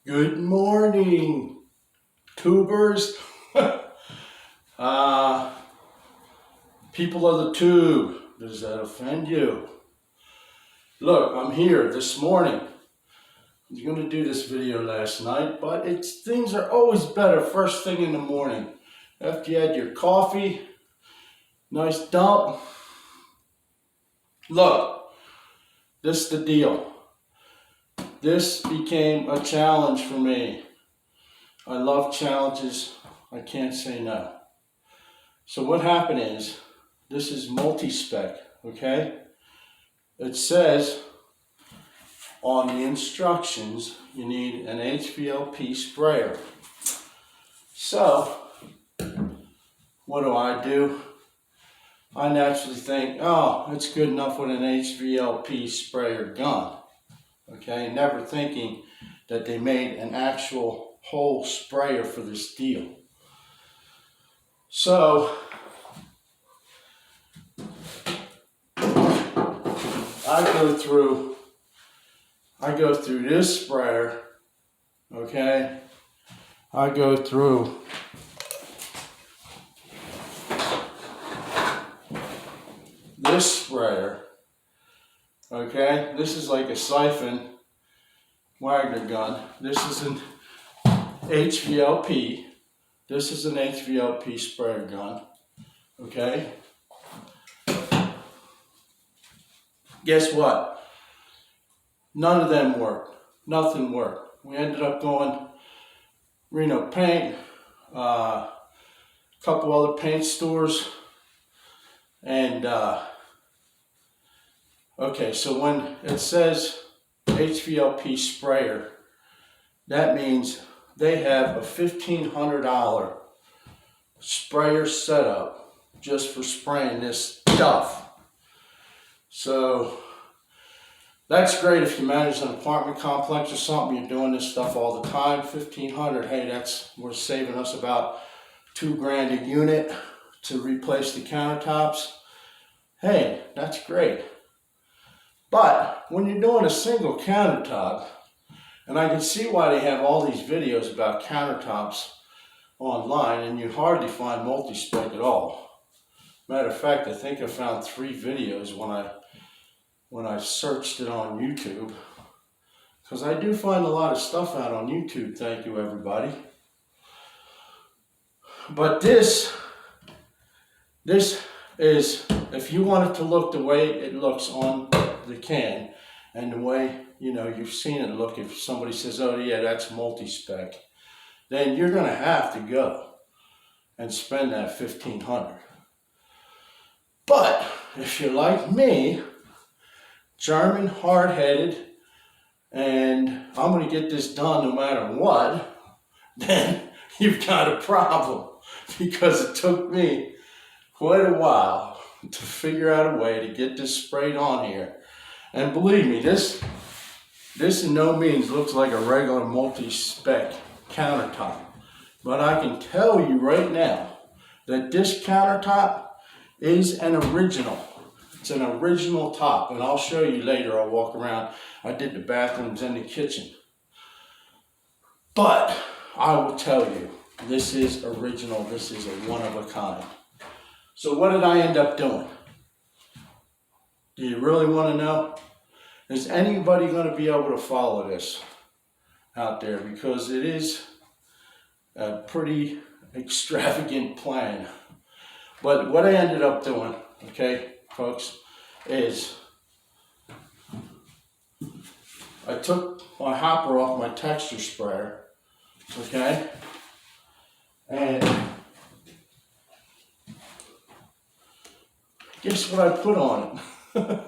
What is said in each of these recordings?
Good morning, tubers. uh, People of the tube, does that offend you? Look, I'm here this morning. I was going to do this video last night, but things are always better first thing in the morning. After you had your coffee, nice dump. Look, this is the deal. This became a challenge for me. I love challenges. I can't say no. So what happened is, this is Multispec, okay? It says on the instructions you need an HVLP sprayer. So what do? I naturally think, oh, it's good enough with an HVLP sprayer gun, okay? Never thinking that they made an actual whole sprayer for this deal. So I go through this sprayer, okay? I go through this sprayer, okay? This is like a siphon Wagner gun. This is an HVLP. This is an HVLP sprayer gun, okay? Guess what? None of them worked. Nothing worked. We ended up going Reno Paint, a couple other paint stores, and okay, so when it says HVLP sprayer, that means they have a $1,500 sprayer setup just for spraying this stuff. So that's great if you manage an apartment complex or something, you're doing this stuff all the time. $1,500, hey, we're saving us about $2,000 a unit to replace the countertops. Hey, that's great. But when you're doing a single countertop, and I can see why they have all these videos about countertops online, and you hardly find Multispec at all. Matter of fact, I think I found 3 videos when I searched it on YouTube, because I do find a lot of stuff out on YouTube, thank you everybody. But this is, if you want it to look the way it looks on the can, and the way, you know, you've seen it look, if somebody says, oh yeah, that's Multispec, then you're gonna have to go and spend that $1,500. But if you're like me, German, hard-headed, and I'm going to get this done no matter what, then you've got a problem, because it took me quite a while to figure out a way to get this sprayed on here. And believe me, this in no means looks like a regular Multispec countertop, but I can tell you right now that this countertop is an original. It's an original top, and I'll show you later. I'll walk around. I did the bathrooms and the kitchen. But I will tell you, this is original. This is a one of a kind. So what did I end up doing? Do you really want to know? Is anybody going to be able to follow this out there? Because it is a pretty extravagant plan. But what I ended up doing, okay, folks, is I took my hopper off my texture sprayer, okay, and guess what I put on it?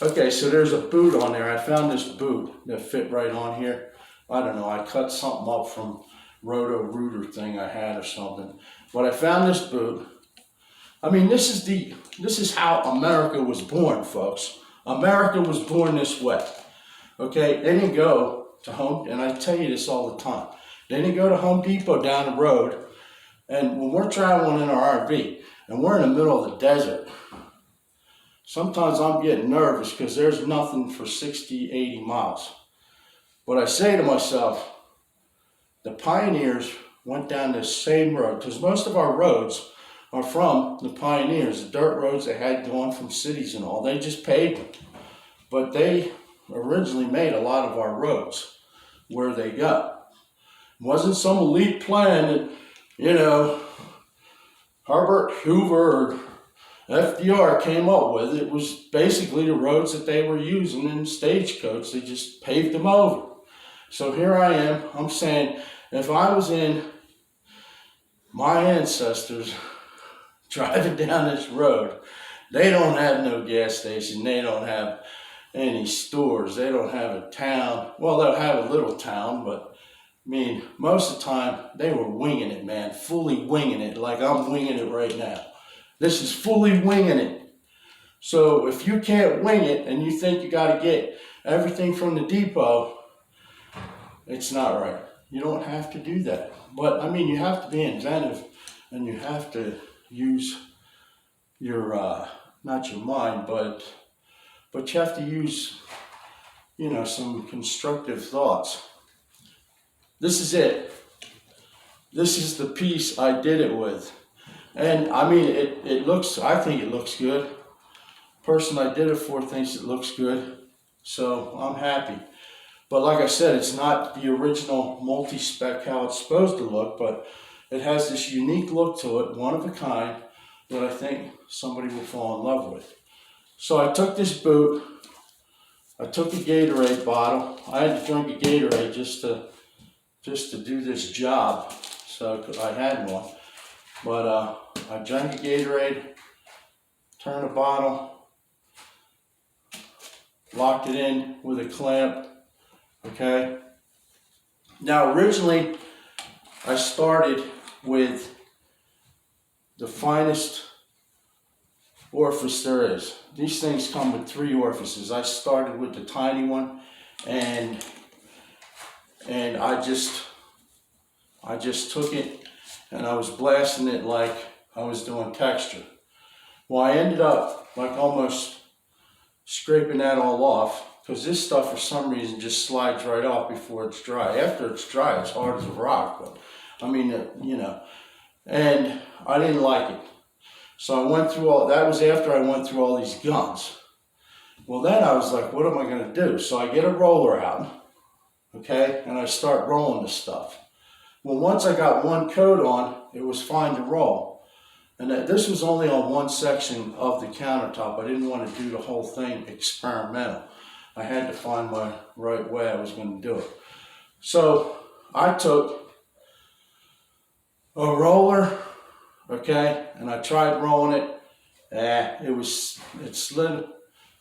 Okay, so there's a boot on there. I found this boot that fit right on here. I don't know, I cut something up from Roto-Rooter thing I had or something, but I found this boot. I mean, this is how America was born, folks. America was born this way, okay? They didn't go to Home, and I tell you this all the time, they didn't go to Home Depot down the road, and when we're traveling in our RV, and we're in the middle of the desert, sometimes I'm getting nervous because there's nothing for 60, 80 miles. But I say to myself, the pioneers went down this same road, because most of our roads are from the pioneers, the dirt roads they had going from cities and all. They just paved them. But they originally made a lot of our roads where they got. It wasn't some elite plan that, you know, Herbert Hoover or FDR came up with. It was basically the roads that they were using in stagecoach. They just paved them over. So here I am. I'm saying, if I was in my ancestors driving down this road, they don't have no gas station. They don't have any stores. They don't have a town. Well, they'll have a little town, but I mean, most of the time, they were winging it, man. Fully winging it, like I'm winging it right now. This is fully winging it. So if you can't wing it and you think you got to get everything from the depot, it's not right. You don't have to do that. But, I mean, you have to be inventive and you have to use your, not your mind, but you have to use, you know, some constructive thoughts. This is it. This is the piece I did it with. And I mean, it looks, I think it looks good. Person I did it for thinks it looks good. So I'm happy. But like I said, it's not the original multi-spec how it's supposed to look, but it has this unique look to it, one of a kind, that I think somebody will fall in love with. So I took this boot, I took a Gatorade bottle. I had to drink a Gatorade just to do this job, so I had one. But I drank a Gatorade, turned the bottle, locked it in with a clamp, okay? Now originally, I started with the finest orifice there is. These things come with 3 orifices. I started with the tiny one, and I just took it and I was blasting it like I was doing texture. Well, I ended up like almost scraping that all off, because this stuff for some reason just slides right off before it's dry. After it's dry, it's hard as a rock, but I mean, you know, and I didn't like it. So I went through all, that was after I went through all these guns. Well, then I was like, what am I going to do? So I get a roller out, okay, and I start rolling the stuff. Well, once I got one coat on, it was fine to roll. And this was only on one section of the countertop. I didn't want to do the whole thing experimental. I had to find my right way I was going to do it. So I took a roller, okay, and I tried rolling it. It slid.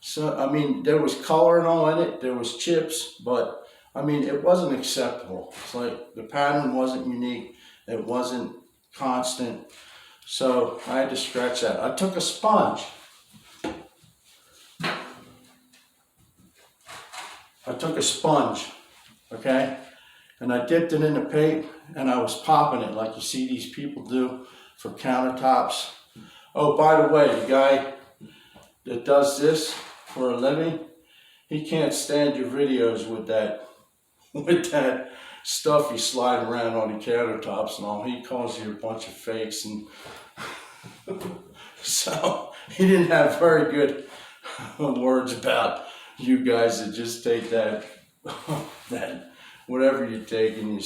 So, I mean, there was color and all in it. There was chips, but I mean, it wasn't acceptable. It's like the pattern wasn't unique. It wasn't constant. So I had to scratch that. I took a sponge. Okay? And I dipped it in the paint and I was popping it like you see these people do for countertops. Oh, by the way, the guy that does this for a living, he can't stand your videos with that stuff you slide around on the countertops and all. He calls you a bunch of fakes, and so he didn't have very good words about you guys that just take that whatever you take and you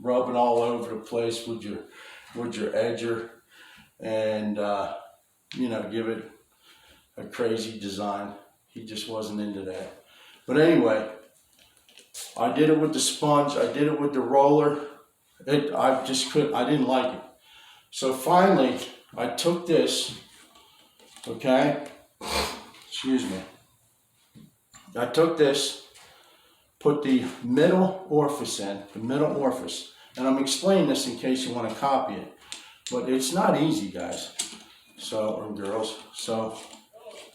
rub it all over the place with your edger and you know, give it a crazy design. He just wasn't into that. But anyway, I did it with the sponge, I did it with the roller. I didn't like it. So finally, I took this, okay, excuse me. I took this, put the middle orifice in, and I'm explaining this in case you want to copy it. But it's not easy, guys, or girls. So,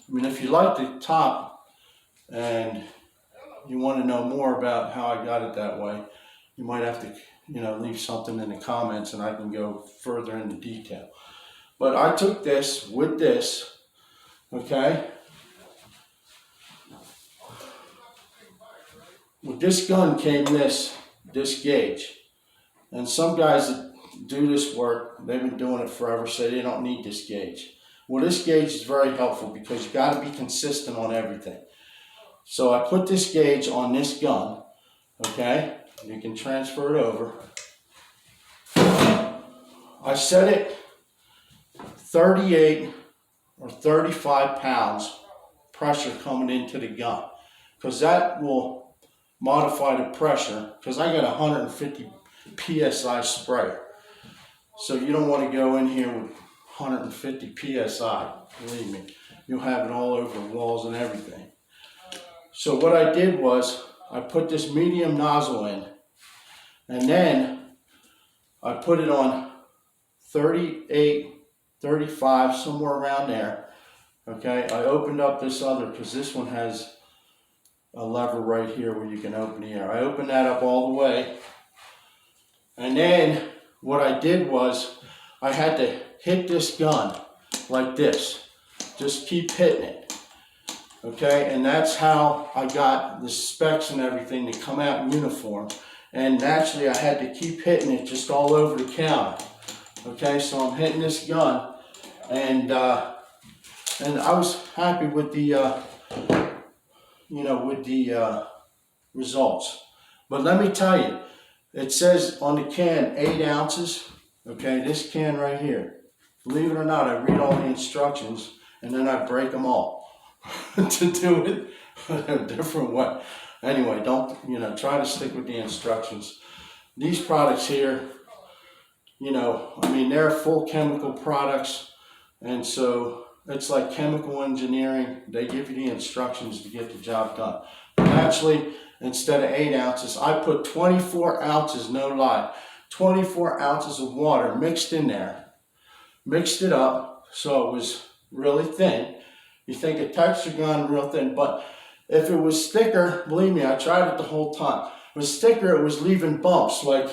I mean, if you like the top and you want to know more about how I got it that way, you might have to, you know, leave something in the comments and I can go further into detail. But I took this with this, okay? With this gun came this gauge. And some guys that do this work, they've been doing it forever, so they don't need this gauge. Well, this gauge is very helpful because you got to be consistent on everything. So I put this gauge on this gun, okay? You can transfer it over. I set it 38 or 35 pounds pressure coming into the gun, because that will modify the pressure, because I got 150 psi sprayer. So you don't want to go in here with 150 psi, believe me. You'll have it all over the walls and everything. So what I did was I put this medium nozzle in, and then I put it on 38, 35, somewhere around there. Okay, I opened up this other, because this one has a lever right here where you can open the air. I opened that up all the way. And then what I did was I had to hit this gun like this. Just keep hitting it. Okay, and that's how I got the specs and everything to come out uniform. And naturally I had to keep hitting it just all over the counter. Okay, so I'm hitting this gun, and I was happy with the results. But let me tell you, it says on the can 8 ounces. Okay, this can right here. Believe it or not, I read all the instructions and then I break them all to do it a different way. Anyway, don't, try to stick with the instructions. These products here, I mean, they're full chemical products, and so it's like chemical engineering. They give you the instructions to get the job done. But actually, instead of 8 ounces, I put 24 ounces, no lie, 24 ounces of water mixed in there. Mixed it up so it was really thin. You think a texture gun real thin, but if it was thicker, believe me, I tried it the whole time. If it was thicker, it was leaving bumps like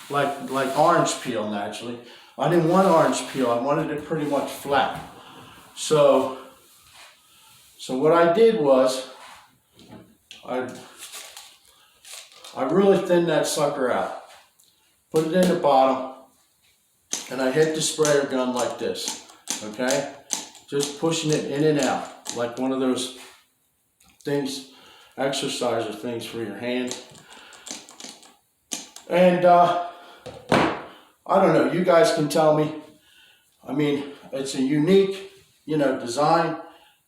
orange peel naturally. I didn't want orange peel, I wanted it pretty much flat. So what I did was, I really thinned that sucker out. Put it in the bottom, and I hit the sprayer gun like this, okay? Just pushing it in and out, like one of those things, exerciser things for your hand. And I don't know, you guys can tell me. I mean, it's a unique, design.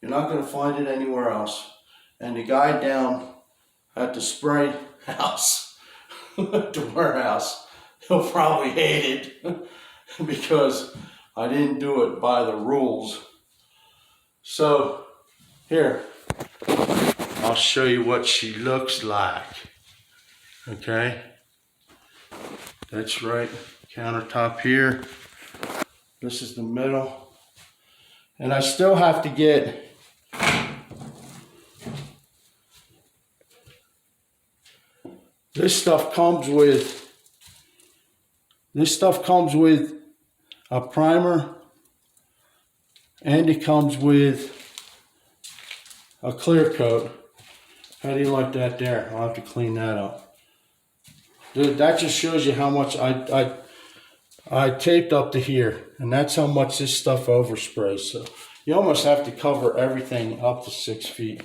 You're not going to find it anywhere else. And the guy down at the spray house, the warehouse, he'll probably hate it because I didn't do it by the rules. So here, I'll show you what she looks like. Okay, that's right, countertop here. This is the middle, and I still have to get this stuff comes with a primer, and it comes with a clear coat. How do you like that there? I'll have to clean that up. Dude, that just shows you how much I taped up to here, and that's how much this stuff oversprays. So you almost have to cover everything up to 6 feet.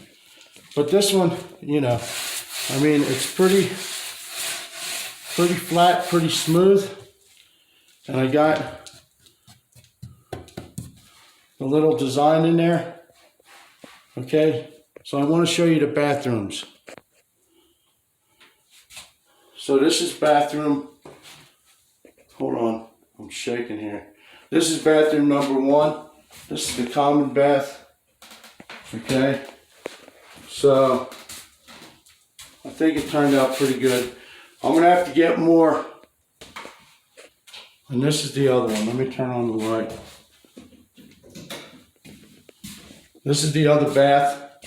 But this one, I mean, it's pretty flat, pretty smooth. And I got the little design in there. Okay, so I want to show you the bathrooms. So this is bathroom, hold on, I'm shaking here. This is bathroom number 1. This is the common bath. Okay, so I think it turned out pretty good. I'm going to have to get more. And this is the other one. Let me turn on the light. This is the other bath.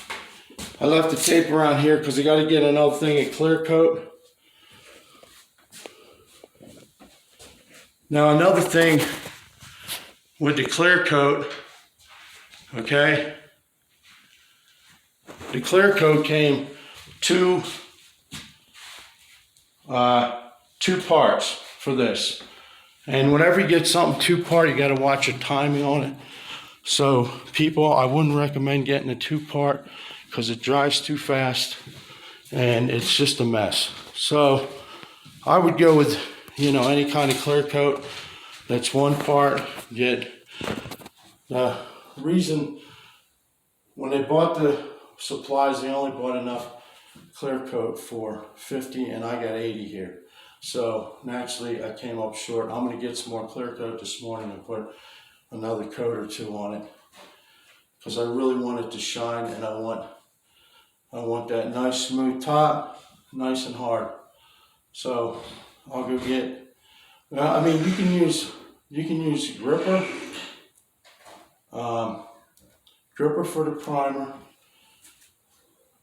I left the tape around here because I got to get another thing of clear coat. Now another thing with the clear coat, okay? The clear coat came two parts. for this. And whenever you get something 2-part, you got to watch your timing on it. So people, I wouldn't recommend getting a 2-part because it dries too fast and it's just a mess. So I would go with, you know, any kind of clear coat that's 1 part. Get the reason when they bought the supplies, they only bought enough clear coat for 50 and I got 80 here. So naturally I came up short. I'm going to get some more clear coat this morning and put another coat or 2 on it because I really want it to shine, and I want that nice smooth top, nice and hard. So I'll go get, I mean, you can use gripper, gripper for the primer,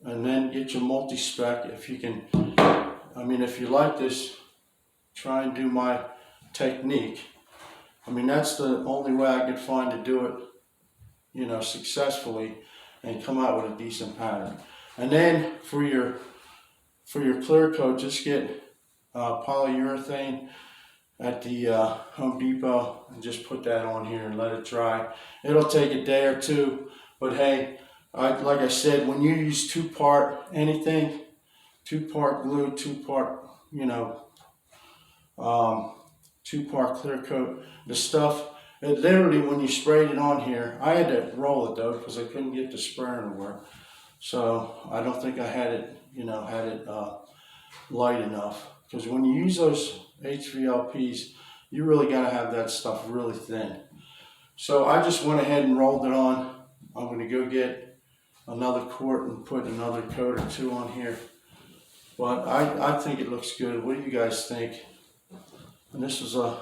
and then get your multi-spec if you can. I mean, if you like this, try and do my technique. I mean, that's the only way I could find to do it, you know, successfully and come out with a decent pattern. And then for your clear coat, just get polyurethane at the Home Depot and just put that on here and let it dry. It'll take a day or 2, but hey, like I said, when you use 2-part anything, 2-part glue, 2-part, you know, 2-part clear coat, the stuff, it literally, when you sprayed it on here, I had to roll it though because I couldn't get the sprayer to work. So I don't think I had it, you know, light enough, because when you use those HVLPs, you really got to have that stuff really thin. So I just went ahead and rolled it on. I'm going to go get another quart and put another coat or 2 on here. But I think it looks good. What do you guys think? And this was a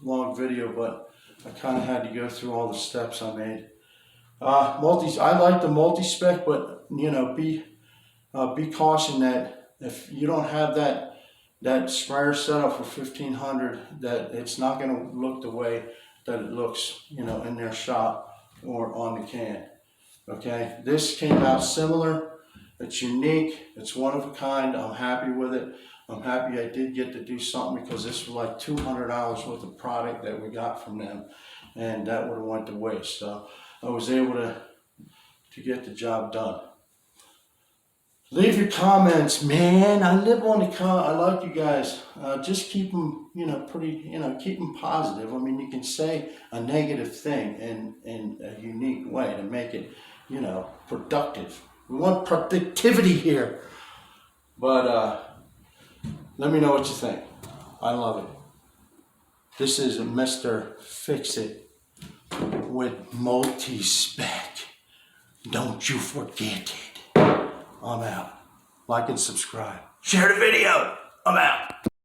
long video, but I kind of had to go through all the steps I made. I like the multi-spec, but you know, be cautioned that if you don't have that sprayer set up for 1500, that it's not going to look the way that it looks, you know, in their shop or on the can. Okay, this came out similar. It's unique. It's one of a kind. I'm happy with it. I'm happy I did get to do something, because this was like $200 worth of product that we got from them, and that would have went to waste. So I was able to get the job done. Leave your comments, man. I live on the I like you guys. Just keep them, you know, keep them positive. I mean, you can say a negative thing in a unique way to make it, you know, productive. We want productivity here. But let me know what you think. I love it. This is Mr. Fix-It with Multispec. Don't you forget it. I'm out. Like and subscribe. Share the video. I'm out.